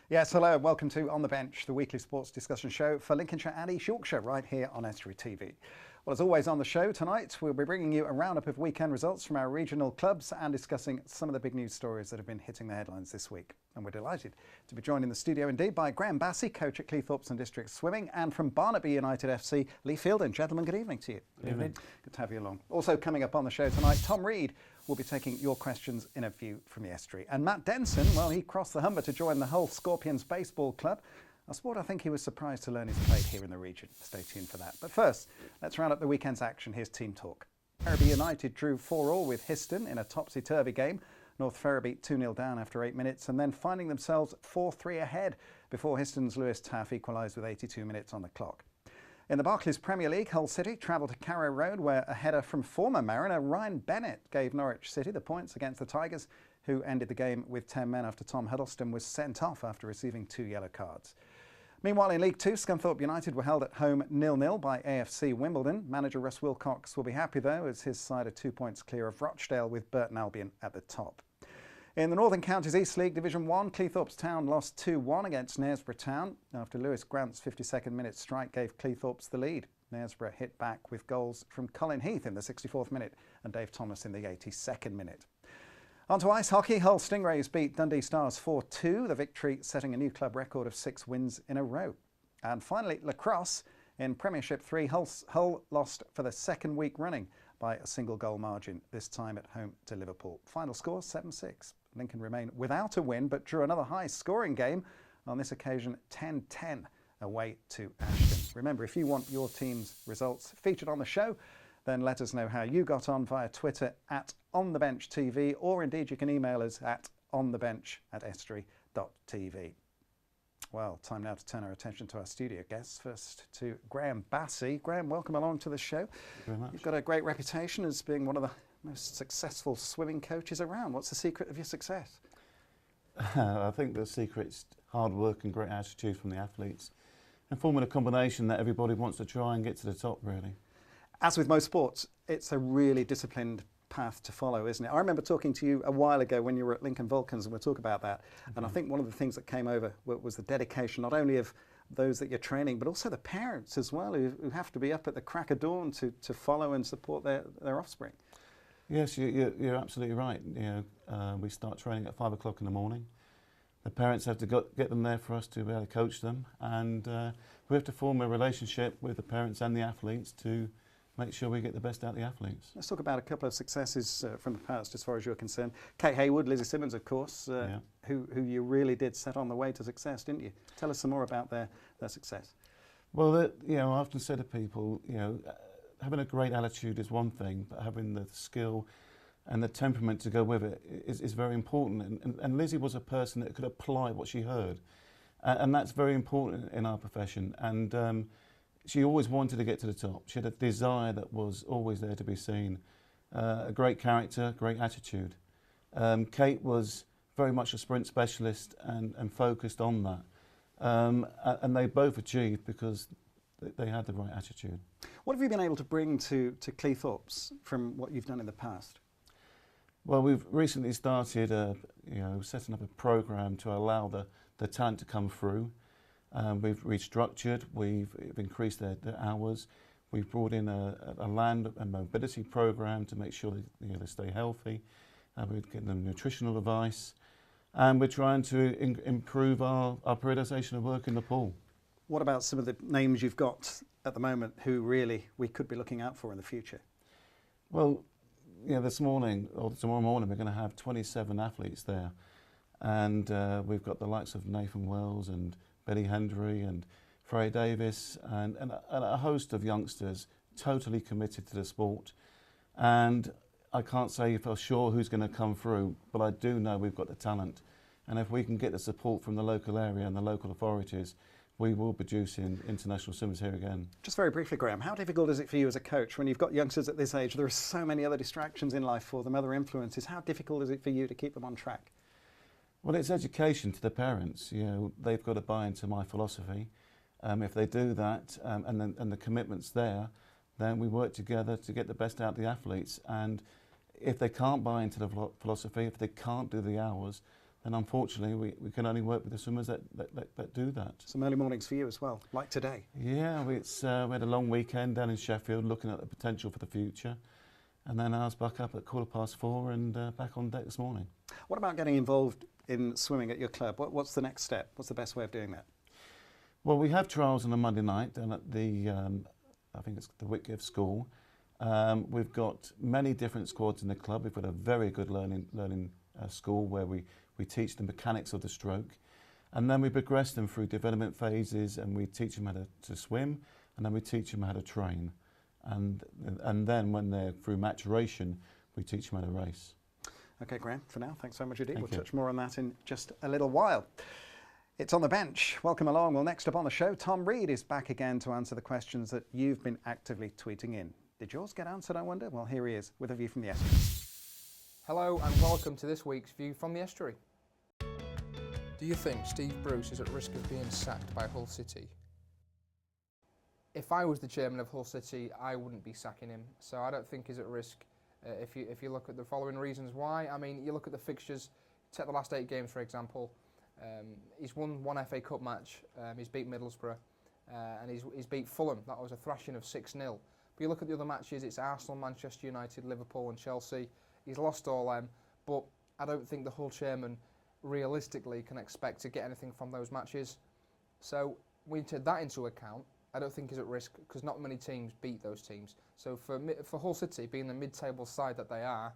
Yes, hello and welcome to On the Bench, the weekly sports discussion show for Lincolnshire and East Yorkshire, right here on Estuary TV. Well, as always on the show tonight, we'll be bringing you a roundup of weekend results from our regional clubs and discussing some of the big news stories that have been hitting the headlines this week. And we're delighted to be joined in the studio indeed by Graham Bassi, coach at Cleethorpes and District Swimming, and from Barnetby United FC, Lee Fielden. Gentlemen, good evening to you. Good evening. Good to have you along. Also coming up on the show tonight, Tom Reid will be taking your questions in a view from the estuary. And Matt Denson, well, he crossed the Humber to join the Hull Scorpions Baseball Club, a sport I think he was surprised to learn is played here in the region. Stay tuned for that. But first, let's round up the weekend's action. Here's Team Talk. Barnetby United drew 4-4 with Histon in a topsy-turvy game. North Ferriby 2-0 down after 8 minutes and then finding themselves 4-3 ahead before Histon's Lewis Taff equalised with 82 minutes on the clock. In the Barclays Premier League, Hull City travelled to Carrow Road where a header from former Mariner Ryan Bennett gave Norwich City the points against the Tigers, who ended the game with 10 men after Tom Huddleston was sent off after receiving 2 yellow cards. Meanwhile, in League 2, Scunthorpe United were held at home 0-0 by AFC Wimbledon. Manager Russ Wilcox will be happy though, as his side are 2 points clear of Rochdale with Burton Albion at the top. In the Northern Counties East League Division 1, Cleethorpes Town lost 2-1 against Knaresborough Town after Lewis Grant's 52nd minute strike gave Cleethorpes the lead. Knaresborough hit back with goals from Colin Heath in the 64th minute and Dave Thomas in the 82nd minute. On to ice hockey, Hull Stingrays beat Dundee Stars 4-2, the victory setting a new club record of 6 wins in a row. And finally, lacrosse. In Premiership 3, Hull lost for the second week running by a single goal margin, this time at home to Liverpool. Final score 7-6. Lincoln remain without a win but drew another high scoring game, on this occasion 10-10 away to Ashton. Remember, if you want your team's results featured on the show, then let us know how you got on via Twitter at OnTheBenchTV, or indeed you can email us at onthebench@estuary.tv. Well, time now to turn our attention to our studio guests. First to Graham Bassi. Graham, welcome along to the show. Thank you very much. You've got a great reputation as being one of the most successful swimming coaches around. What's the secret of your success? I think the secret's hard work and great attitude from the athletes, and forming a combination that everybody wants to try and get to the top, really. As with most sports, it's a really disciplined path to follow, isn't it? I remember talking to you a while ago when you were at Lincoln Vulcans, and we'll talk about that. And I think one of the things that came over was the dedication, not only of those that you're training, but also the parents as well, who have to be up at the crack of dawn to follow and support their offspring. Yes, you're absolutely right. We start training at 5 o'clock in the morning. The parents have to get them there for us to be able to coach them, and we have to form a relationship with the parents and the athletes to make sure we get the best out of the athletes. Let's talk about a couple of successes from the past as far as you're concerned. Kate Haywood, Lizzie Simmons, of course, who you really did set on the way to success, didn't you? Tell us some more about their success. Well, I often say to people, having a great attitude is one thing, but having the skill and the temperament to go with it is very important. And Lizzie was a person that could apply what she heard. And that's very important in our profession. And she always wanted to get to the top. She had a desire that was always there to be seen. A great character, great attitude. Kate was very much a sprint specialist and focused on that. And they both achieved because they had the right attitude. What have you been able to bring to Cleethorpes from what you've done in the past? Well, we've recently started setting up a programme to allow the talent to come through. We've restructured, we've increased their hours, we've brought in a land and mobility programme to make sure they stay healthy. We're getting them nutritional advice, and we're trying to improve our periodisation of work in the pool. What about some of the names you've got at the moment who really we could be looking out for in the future? Well, this morning or tomorrow morning we're going to have 27 athletes there, and we've got the likes of Nathan Wells and Betty Hendry and Freya Davis and a host of youngsters totally committed to the sport. And I can't say for sure who's going to come through, but I do know we've got the talent. And if we can get the support from the local area and the local authorities, we will produce international swimmers here again. Just very briefly, Graham, how difficult is it for you as a coach when you've got youngsters at this age? There are so many other distractions in life for them, other influences. How difficult is it for you to keep them on track? Well, it's education to the parents. They've got to buy into my philosophy. If they do that, and the commitment's there, then we work together to get the best out of the athletes. And if they can't buy into the philosophy, if they can't do the hours, And unfortunately, we can only work with the swimmers that do that. Some early mornings for you as well, like today. Yeah, we had a long weekend down in Sheffield looking at the potential for the future. And then I was back up at 4:15 and back on deck this morning. What about getting involved in swimming at your club? What's the next step? What's the best way of doing that? Well, we have trials on a Monday night down at the, I think it's the Whitgift School. We've got many different squads in the club. We've got a very good learning school where we teach the mechanics of the stroke. And then we progress them through development phases, and we teach them how to swim, and then we teach them how to train. And then when they're through maturation, we teach them how to race. OK, Graham, for now, thanks so much indeed. Thank We'll you. touch more on that in just a little while. It's On the Bench. Welcome along. Well, next up on the show, Tom Reid is back again to answer the questions that you've been actively tweeting in. Did yours get answered, I wonder? Well, here he is with a view from the Estuary. Hello and welcome to this week's View from the Estuary. Do you think Steve Bruce is at risk of being sacked by Hull City? If I was the chairman of Hull City, I wouldn't be sacking him, so I don't think he's at risk. If you look at the following reasons why, I mean, you look at the fixtures, take the last 8 games for example, he's won 1 FA Cup match, he's beat Middlesbrough, and he's beat Fulham. That was a thrashing of 6-0. But you look at the other matches, it's Arsenal, Manchester United, Liverpool and Chelsea. He's lost all them, but I don't think the Hull chairman realistically can expect to get anything from those matches. So when you take that into account, I don't think he's at risk because not many teams beat those teams. So for Hull City, being the mid-table side that they are,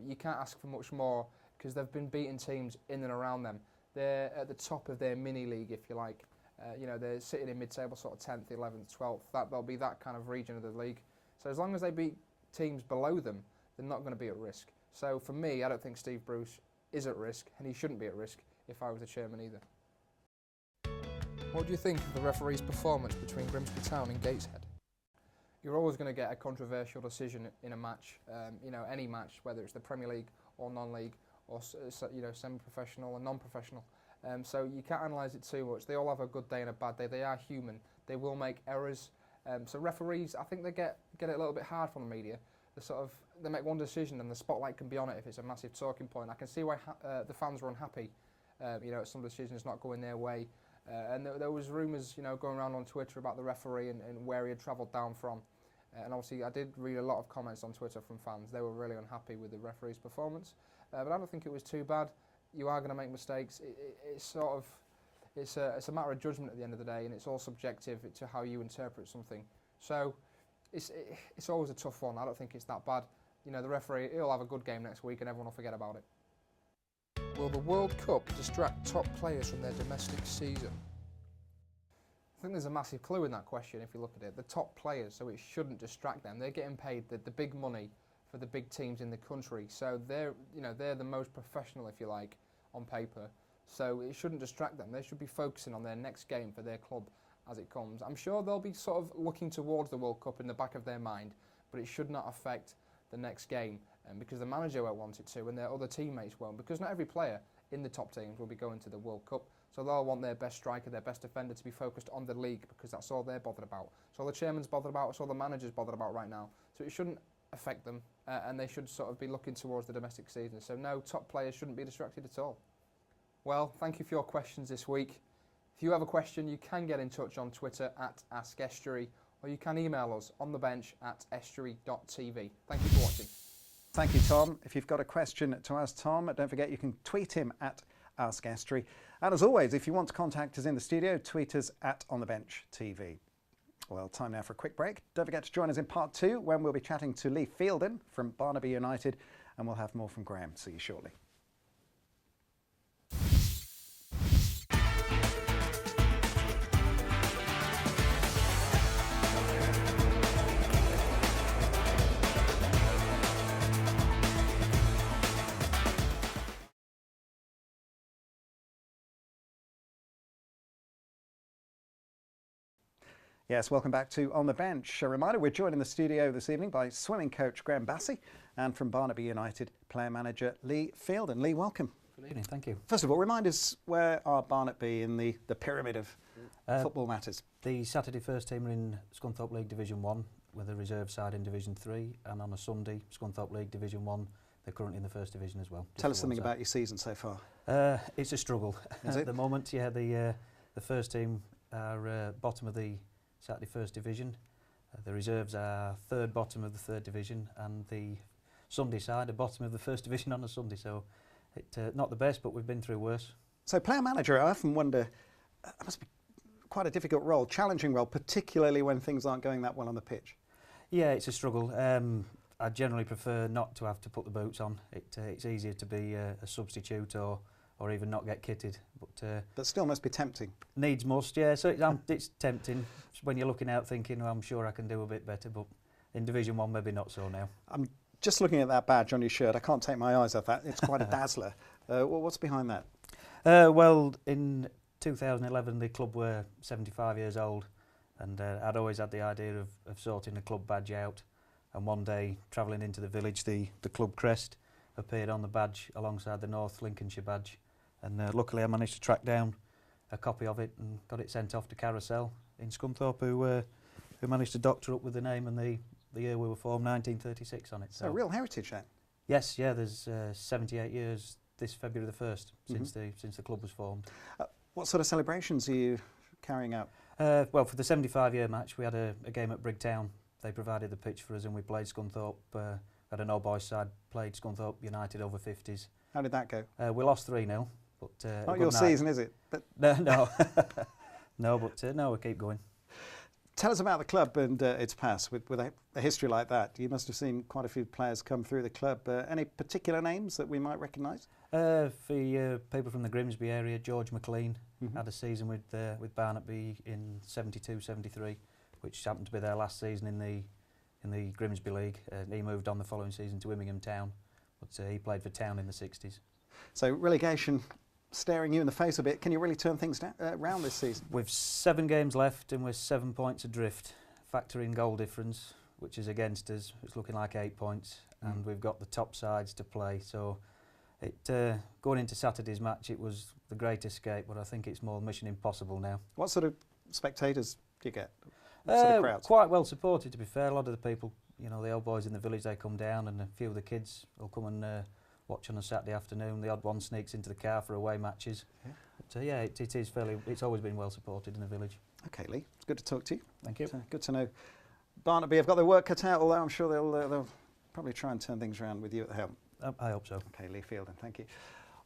you can't ask for much more because they've been beating teams in and around them. They're at the top of their mini-league, if you like. You know, they're sitting in mid-table, sort of 10th, 11th, 12th. They'll be that kind of region of the league. So as long as they beat teams below them, they're not going to be at risk. So for me, I don't think Steve Bruce is at risk, and he shouldn't be at risk if I was the chairman either. What do you think of the referee's performance between Grimsby Town and Gateshead? You're always going to get a controversial decision in a match. You know, any match, whether it's the Premier League or non-league, or you know, semi-professional and non-professional. So you can't analyse it too much. They all have a good day and a bad day. They are human. They will make errors. So referees, I think they get it a little bit hard from the media. They make one decision and the spotlight can be on it if it's a massive talking point. I can see why the fans were unhappy. You know, some decisions not going their way. And there was rumours, you know, going around on Twitter about the referee and where he had travelled down from. And obviously, I did read a lot of comments on Twitter from fans. They were really unhappy with the referee's performance. But I don't think it was too bad. You are going to make mistakes. It's a matter of judgment at the end of the day, and it's all subjective to how you interpret something. So it's always a tough one. I don't think it's that bad. You know, the referee, he'll have a good game next week, and everyone will forget about it. Will the World Cup distract top players from their domestic season? I think there's a massive clue in that question if you look at it. The top players, so it shouldn't distract them. They're getting paid the big money for the big teams in the country. So they're the most professional, if you like, on paper. So it shouldn't distract them. They should be focusing on their next game for their club as it comes. I'm sure they'll be sort of looking towards the World Cup in the back of their mind, but it should not affect the next game. Because the manager won't want it to and their other teammates won't, because not every player in the top teams will be going to the World Cup, so they'll want their best striker, their best defender to be focused on the league because that's all they're bothered about. It's all the chairman's bothered about, it's all the manager's bothered about right now, so it shouldn't affect them and they should sort of be looking towards the domestic season. So no, top players shouldn't be distracted at all. Well, thank you for your questions this week. If you have a question, you can get in touch on Twitter @AskEstuary, or you can email us on the bench @estuary.tv. Thank you for watching. Thank you, Tom. If you've got a question to ask Tom, don't forget you can tweet him @AskEstuary. And as always, if you want to contact us in the studio, tweet us @OnTheBenchTV. Well, time now for a quick break. Don't forget to join us in part 2 when we'll be chatting to Lee Fielden from Barnetby United, and we'll have more from Graham. See you shortly. Yes, welcome back to On the Bench. A reminder, we're joined in the studio this evening by swimming coach Graham Bassi and from Barnetby United player manager Lee Fielden. Lee, welcome. Good evening, thank you. First of all, remind us, where are Barnetby in the pyramid of football matters? The Saturday first team are in Scunthorpe League Division 1 with a reserve side in Division 3, and on a Sunday, Scunthorpe League Division 1, they're currently in the First Division as well. Tell us something about your season so far. It's a struggle at the moment. Yeah, the first team are bottom of the Saturday First Division. The reserves are third bottom of the Third Division, and the Sunday side are bottom of the First Division on a Sunday. So, not the best, but we've been through worse. So, player manager, I often wonder, it must be quite a difficult role, challenging role, particularly when things aren't going that well on the pitch. Yeah, it's a struggle. I generally prefer not to have to put the boots on. It's easier to be a substitute or even not get kitted. But still must be tempting. Needs must, yeah. So it's tempting when you're looking out thinking, well, I'm sure I can do a bit better, but in Division 1 maybe not so now. I'm just looking at that badge on your shirt. I can't take my eyes off that. It's quite a dazzler. What's behind that? Well, in 2011 the club were 75 years old, and I'd always had the idea of sorting the club badge out. And one day, travelling into the village, the club crest appeared on the badge alongside the North Lincolnshire badge. And luckily I managed to track down a copy of it and got it sent off to Carousel in Scunthorpe, who managed to doctor up with the name and the year we were formed, 1936, on it. So a real heritage then? Yes, yeah, there's 78 years this February the 1st since the club was formed. What sort of celebrations are you carrying out? Well, for the 75-year match, we had a game at Brigtown. They provided the pitch for us and we played Scunthorpe. Had an all-boys side, played Scunthorpe United over 50s. How did that go? We lost 3-0. But, not your season, is it? But no. No, but no, we keep going. Tell us about the club and its past. With a history like that, you must have seen quite a few players come through the club. Any particular names that we might recognise? For people from the Grimsby area, George McLean had a season with Barnetby in 72-73, which happened to be their last season in the Grimsby League. He moved on the following season to Immingham Town, but he played for Town in the 60s. So relegation staring you in the face a bit. Can you really turn things around this season? We've 7 games left and we're 7 points adrift. Factor in goal difference, which is against us. It's looking like 8 points, and we've got the top sides to play. So going into Saturday's match, it was the great escape, but I think it's more mission impossible now. What sort of spectators do you get? What sort of crowds? Quite well supported, to be fair. A lot of the people, you know, the old boys in the village, they come down, and a few of the kids will come and watch on a Saturday afternoon. The odd one sneaks into the car for away matches. Yeah. But yeah, it is fairly. It's always been well supported in the village. Okay, Lee, it's good to talk to you. Thank you. Good to know. Barnetby have got their work cut out, although I'm sure they'll probably try and turn things around with you at the helm. I hope so. Okay, Lee Fielden, thank you.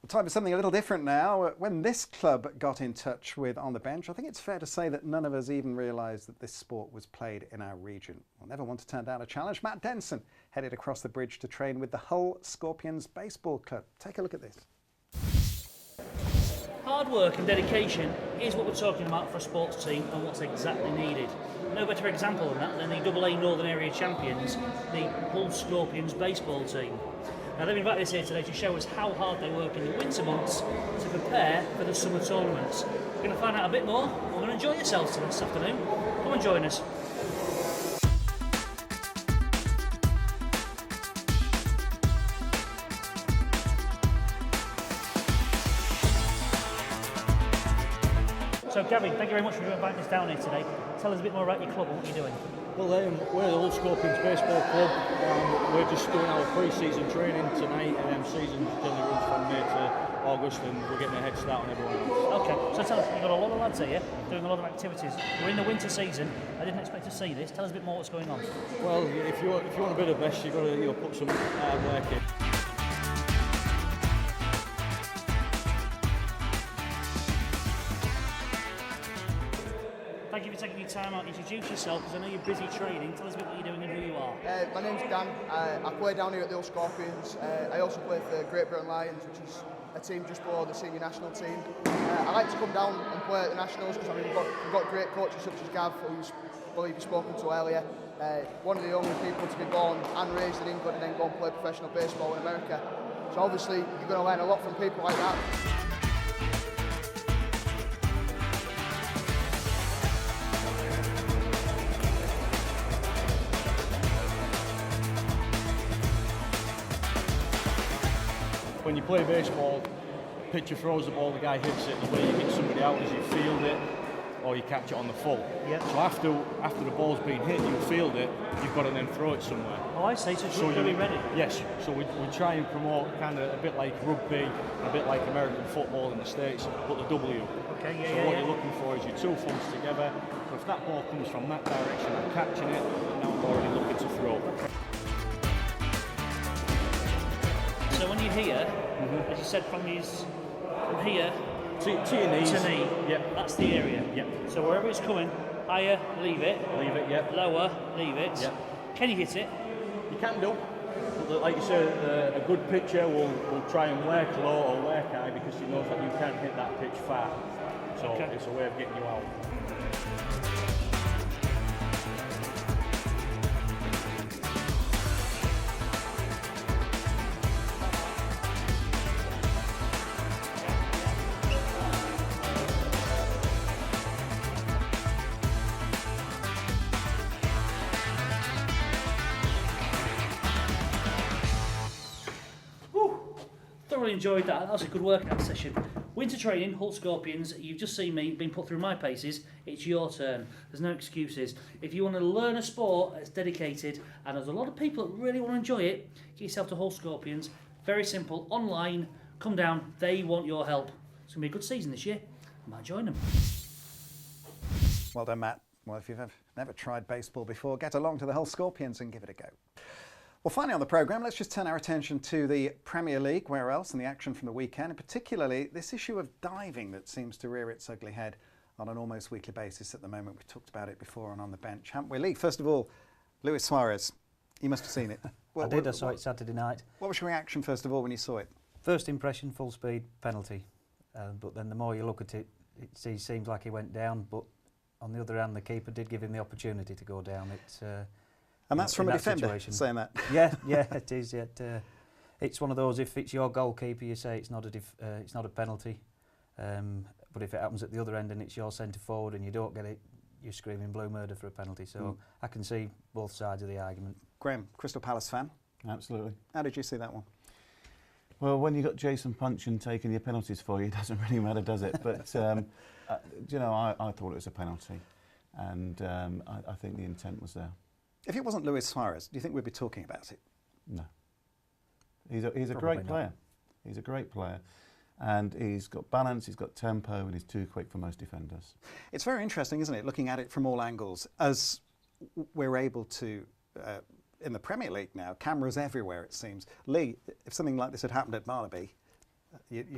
Well, time for something a little different now. When this club got in touch with On the Bench, I think it's fair to say that none of us even realised that this sport was played in our region. We'll never want to turn down a challenge. Matt Denson headed across the bridge to train with the Hull Scorpions Baseball Club. Take a look at this. Hard work and dedication is what we're talking about for a sports team and what's exactly needed. No better example than that than the AA Northern Area champions, the Hull Scorpions baseball team. Now they've invited us here today to show us how hard they work in the winter months to prepare for the summer tournaments. We're going to find out a bit more. We're going to enjoy yourselves this afternoon. Come and join us. So Gavin, thank you very much for inviting us down here today. Tell us a bit more about your club and what you're doing. Well, we're the Hull Scorpions Baseball Club. We're just doing our pre-season training tonight, and season generally runs from May to August, and we're getting a head start on everyone else. Okay, so tell us, you've got a lot of lads here doing a lot of activities. We're in the winter season. I didn't expect to see this. Tell us a bit more what's going on. Well, if you want a bit of best, you've got to put some hard work in. Thank you for taking your time out. Introduce yourself, because I know you're busy training. Tell us a bit what you're doing and who you are. My name's Dan. I play down here at the Hull Scorpions. I also play for Great Britain Lions, which is a team just below the senior national team. I like to come down and play at the nationals because we've got great coaches such as Gav, who I believe you've spoken to earlier. One of the only people to be born and raised in England and then go and play professional baseball in America. So obviously you're going to learn a lot from people like that. When you play baseball, pitcher throws the ball, the guy hits it. The way you hit somebody out is you field it. or you catch it on the full. Yep. So after the ball's been hit, you field it, you've got to then throw it somewhere. Oh, I see, so you've got to be ready. Yes, so we try and promote kind of a bit like rugby, a bit like American football in the States, but the W. Okay, So what you're looking for is your two thumbs together. So if that ball comes from that direction, I'm catching it, now I'm already looking to throw. So when you're here, as you said, from here to your knees. to knee, Yep. that's the area. Yep. So wherever it's coming, higher, leave it. Leave it, yep. Lower, leave it. Yep. Can you hit it? You can do. But like you said, a good pitcher will try and work low or work high because he knows that you can't hit that pitch far. So Okay. it's a way of getting you out. Thoroughly enjoyed that. That was a good workout session. Winter training, Hull Scorpions. You've just seen me being put through my paces. It's your turn. There's no excuses. If you want to learn a sport that's dedicated, and there's a lot of people that really want to enjoy it, get yourself to Hull Scorpions. Very simple. Online. Come down. They want your help. It's going to be a good season this year. I might join them. Well done, Matt. Well, if you've never tried baseball before, get along to the Hull Scorpions and give it a go. Well, finally on the programme, let's just turn our attention to the Premier League, where else, and the action from the weekend, and particularly this issue of diving that seems to rear its ugly head on an almost weekly basis at the moment. We've talked about it before and on the bench, haven't we, Lee? First of all, Luis Suarez, you must have seen it. I did, I saw it Saturday night. What was your reaction, first of all, when you saw it? First impression, full speed penalty. But then the more you look at it, it seems like he went down, but on the other hand, the keeper did give him the opportunity to go down. And that's from a defender situation. saying that. Yeah, it is. It's one of those. If it's your goalkeeper, you say it's not a penalty. But if it happens at the other end and it's your centre forward and you don't get it, you're screaming blue murder for a penalty. So I can see both sides of the argument. Graham, Crystal Palace fan. Absolutely. How did you see that one? Well, when you've got Jason Punchin taking your penalties for you, it doesn't really matter, does it? But, you know, I thought it was a penalty. And I think the intent was there. If it wasn't Luis Suarez, do you think we'd be talking about it? No. He's a great player. He's a great player. And he's got balance, he's got tempo, and he's too quick for most defenders. It's very interesting, isn't it, looking at it from all angles. As we're able to, in the Premier League now, cameras everywhere, it seems. Lee, if something like this had happened at Barnetby,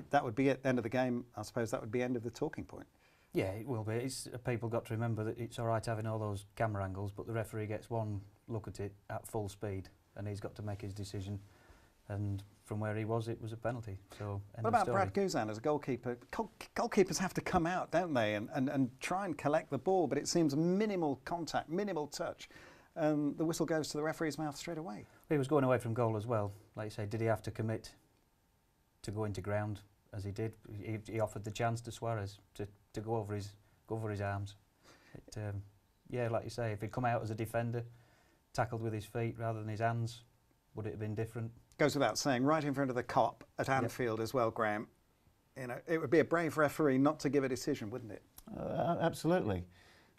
that would be it, end of the game. I suppose that would be end of the talking point. Yeah, it will be. People got to remember that it's all right having all those camera angles, but the referee gets one look at it at full speed, and he's got to make his decision. And from where he was, it was a penalty. So, what about Brad Guzan as a goalkeeper? Goalkeepers have to come out, don't they, and try and collect the ball, but it seems minimal contact, minimal touch. The whistle goes to the referee's mouth straight away. He was going away from goal as well. Like you say, did he have to commit to go into ground as he did? He offered the chance to Suarez to go over his arms. Yeah, like you say, if he'd come out as a defender, tackled with his feet rather than his hands, would it have been different? Goes without saying, right in front of the cop at Anfield as well, Graham. You know, it would be a brave referee not to give a decision, wouldn't it? Absolutely.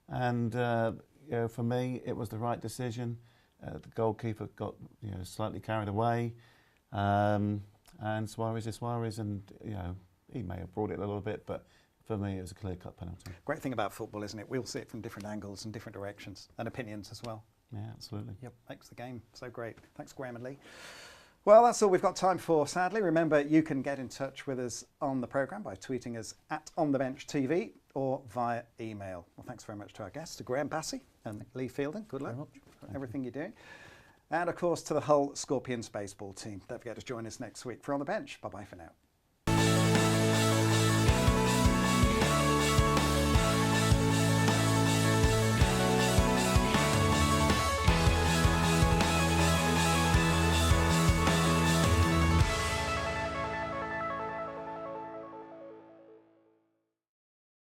And you know, for me, it was the right decision. The goalkeeper got slightly carried away, and Suarez is Suarez, and he may have brought it a little bit, but for me, it was a clear-cut penalty. Great thing about football, isn't it? We'll see it from different angles and different directions and opinions as well. Yeah, absolutely. Yep, makes the game so great. Thanks, Graham and Lee. Well, that's all we've got time for, sadly. Remember, you can get in touch with us on the programme by tweeting us at OnTheBenchTV or via email. Well, thanks very much to our guests, to Graham Bassi and Lee Fielding. Good luck for everything you're doing. And, of course, to the Hull Scorpions baseball team. Don't forget to join us next week for On The Bench. Bye-bye for now.